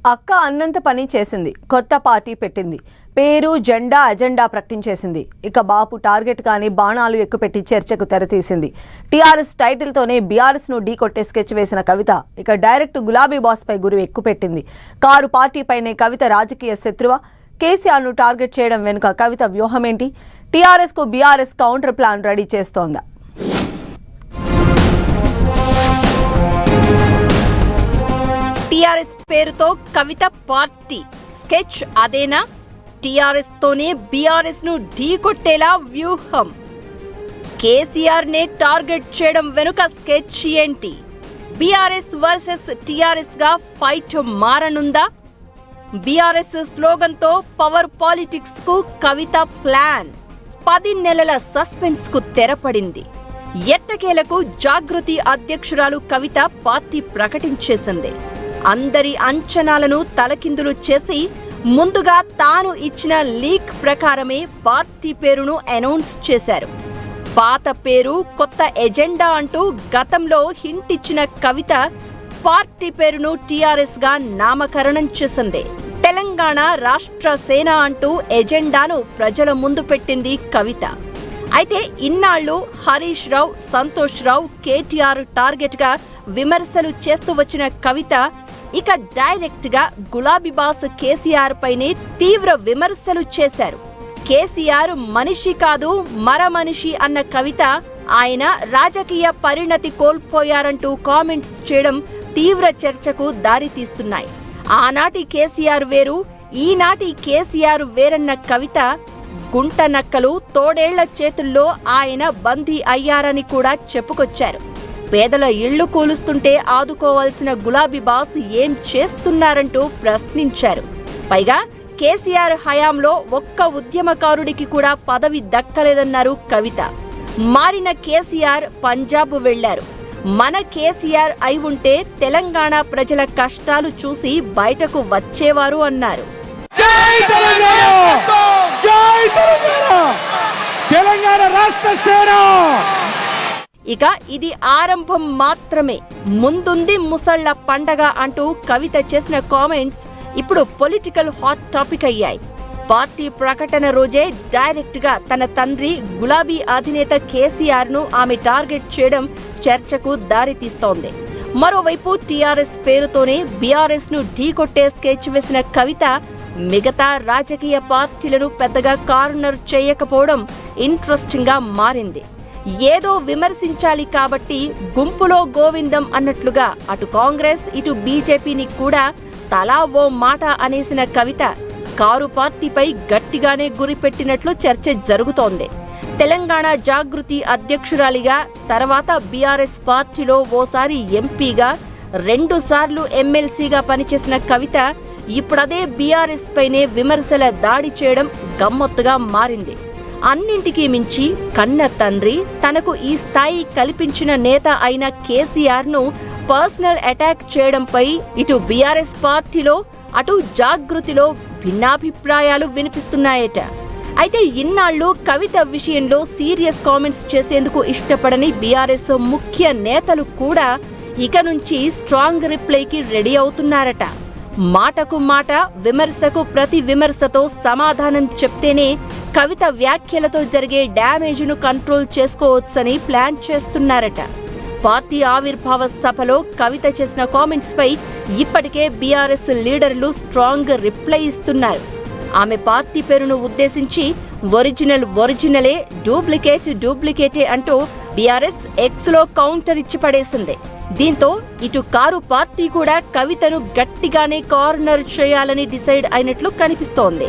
అక్క అన్నంత పని చేసింది. కొత్త పార్టీ పెట్టింది. పేరు, జెండా, అజెండా ప్రకటించేసింది. ఇక బాపు టార్గెట్ కానీ బాణాలు ఎక్కుపెట్టి చర్చకు తెరతీసింది. టీఆర్ఎస్ టైటిల్తోనే బీఆర్ఎస్ ను ఢీకొట్టే స్కెచ్ వేసిన కవిత ఇక డైరెక్ట్ గులాబీ బాస్ పై గురి ఎక్కుపెట్టింది. కారు పార్టీపైనే కవిత రాజకీయ శత్రువా? కేసీఆర్ ను టార్గెట్ చేయడం వెనుక కవిత వ్యూహమేంటి? టీఆర్ఎస్ కు బీఆర్ఎస్ కౌంటర్ ప్లాన్ రెడీ చేస్తోందా? టీఆర్ఎస్ పేరుతో కవిత పార్టీ స్కెచ్ అదేనా? టీఆర్ఎస్ తోనే బీఆర్ఎస్ ను ఢీకొట్టేలా వ్యూహం. కేసీఆర్ నే టార్గెట్ చేయడం వెనుక స్కెచ్ ఏంటి? బీఆర్ఎస్ వర్సెస్ టీఆర్ఎస్ గా ఫైట్ మారనుందా? బీఆర్ఎస్ స్లోగన్ తో పవర్ పాలిటిక్స్ కు కవిత ప్లాన్. 10 నెలల సస్పెన్స్ కు తెరపడింది. ఎట్టకేలకు జాగృతి అధ్యక్షురాలు కవిత పార్టీ ప్రకటించేసింది. అందరి అంచనాలను తలకిందులు చేసి ముందుగా తాను ఇచ్చిన లీక్ ప్రకారమే పార్టీ పేరును అనౌన్స్ చేశారు. పాత పేరు, కొత్త ఎజెండా అంటూ గతంలో హింట్ ఇచ్చిన కవిత పార్టీ పేరును టీఆర్ఎస్ గా నామకరణం చేసింది. తెలంగాణ రాష్ట్ర సేన అంటూ ఎజెండాను ప్రజల ముందు పెట్టింది కవిత. అయితే ఇన్నాళ్లు హరీష్ రావు, సంతోష్ రావు, కేటీఆర్ టార్గెట్ గా విమర్శలు చేస్తూ వచ్చిన కవిత ఇక డైరెక్ట్ గా గులాబీ బాస్ కేసీఆర్ పైనే తీవ్ర విమర్శలు చేశారు. కేసీఆర్ మనిషి కాదు మరమనిషి అన్న కవిత ఆయన రాజకీయ పరిణతి కోల్పోయారంటూ కామెంట్స్ చేయడం తీవ్ర చర్చకు దారితీస్తున్నాయి. ఆనాటి కేసీఆర్ వేరు, ఈనాటి కేసీఆర్ వేరన్న కవిత గుంట నక్కలు తోడేళ్ల చేతుల్లో ఆయన బందీ అయ్యారని కూడా చెప్పుకొచ్చారు. పేదల ఇళ్లు కూలుస్తుంటే ఆదుకోవాల్సిన గులాబీ బాస్ ఏం చేస్తున్నారంటూ ప్రశ్నించారు. పైగా కేసీఆర్ హయాంలో ఒక్క ఉద్యమకారుడికి కూడా పదవి దక్కలేదన్నారు కవిత. మారిన కేసీఆర్ పంజాబ్ వెళ్లారు. మన కేసీఆర్ అయి ఉంటే తెలంగాణ ప్రజల కష్టాలు చూసి బయటకు వచ్చేవారు అన్నారు. ఇక ఇది ఆరంభం మాత్రమే, ముందుంది ముసళ్ల పండగ అంటూ కవిత చేసిన కామెంట్స్ ఇప్పుడు పొలిటికల్ హాట్ టాపిక్ అయ్యాయి. పార్టీ ప్రకటన రోజే డైరెక్ట్ గా తన తండ్రి గులాబీ అధినేత కేసీఆర్ ను ఆమె టార్గెట్ చేయడం చర్చకు దారితీస్తోంది. మరోవైపు టీఆర్ఎస్ పేరుతోనే బీఆర్ఎస్ ను ఢీకొట్టే స్కెచ్ వేసిన కవిత మిగతా రాజకీయ పార్టీలను పెద్దగా కార్నర్ చేయకపోవడం ఇంట్రెస్టింగ్ గా మారింది. ఏదో విమర్శించాలి కాబట్టి గుంపులో గోవిందం అన్నట్లుగా అటు కాంగ్రెస్ ఇటు బీజేపీని కూడా తలా ఓ మాట అనేసిన కవిత కారు పార్టీపై గట్టిగానే గురిపెట్టినట్లు చర్చ జరుగుతోంది. తెలంగాణ జాగృతి అధ్యక్షురాలిగా, తర్వాత బీఆర్ఎస్ పార్టీలో ఓసారి ఎంపీగా, 2 సార్లు ఎమ్మెల్సీగా పనిచేసిన కవిత ఇప్పుడదే బీఆర్ఎస్ పైనే విమర్శల దాడి చేయడం గమ్మత్తుగా మారింది. అన్నింటికీ మించి కన్న తండ్రి, తనకు ఈ స్థాయి కల్పించిన నేత అయిన కేసీఆర్ ను పర్సనల్ అటాక్ చేయడంపై ఇటు బీఆర్ఎస్ పార్టీలో అటు జాగృతిలో భిన్నాభిప్రాయాలు వినిపిస్తున్నాయట. అయితే ఇన్నాళ్లు కవిత విషయంలో సీరియస్ కామెంట్స్ చేసేందుకు ఇష్టపడని బీఆర్ఎస్ ముఖ్య నేతలు కూడా ఇక నుంచి స్ట్రాంగ్ రిప్లైకి రెడీ అవుతున్నారట. మాటకు మాట, విమర్శకు ప్రతి విమర్శతో సమాధానం చెప్తేనే కవిత వ్యాఖ్యలతో జరిగే డ్యామేజ్ను కంట్రోల్ చేసుకోవచ్చని ప్లాన్ చేస్తున్నారట. పార్టీ ఆవిర్భావ సభలో కవిత చేసిన కామెంట్స్ పై ఇప్పటికే బీఆర్ఎస్ లీడర్లు స్ట్రాంగ్ రిప్లై ఇస్తున్నారు. ఆమె పార్టీ పేరును ఉద్దేశించి ఒరిజినలే, డూప్లికేటే అంటూ బీఆర్ఎస్ ఎక్స్ లో కౌంటర్ ఇచ్చి పడేసింది. దీంతో ఇటు కారు పార్టీ కూడా కవితను గట్టిగానే కార్నర్ చేయాలని డిసైడ్ అయినట్లు కనిపిస్తోంది.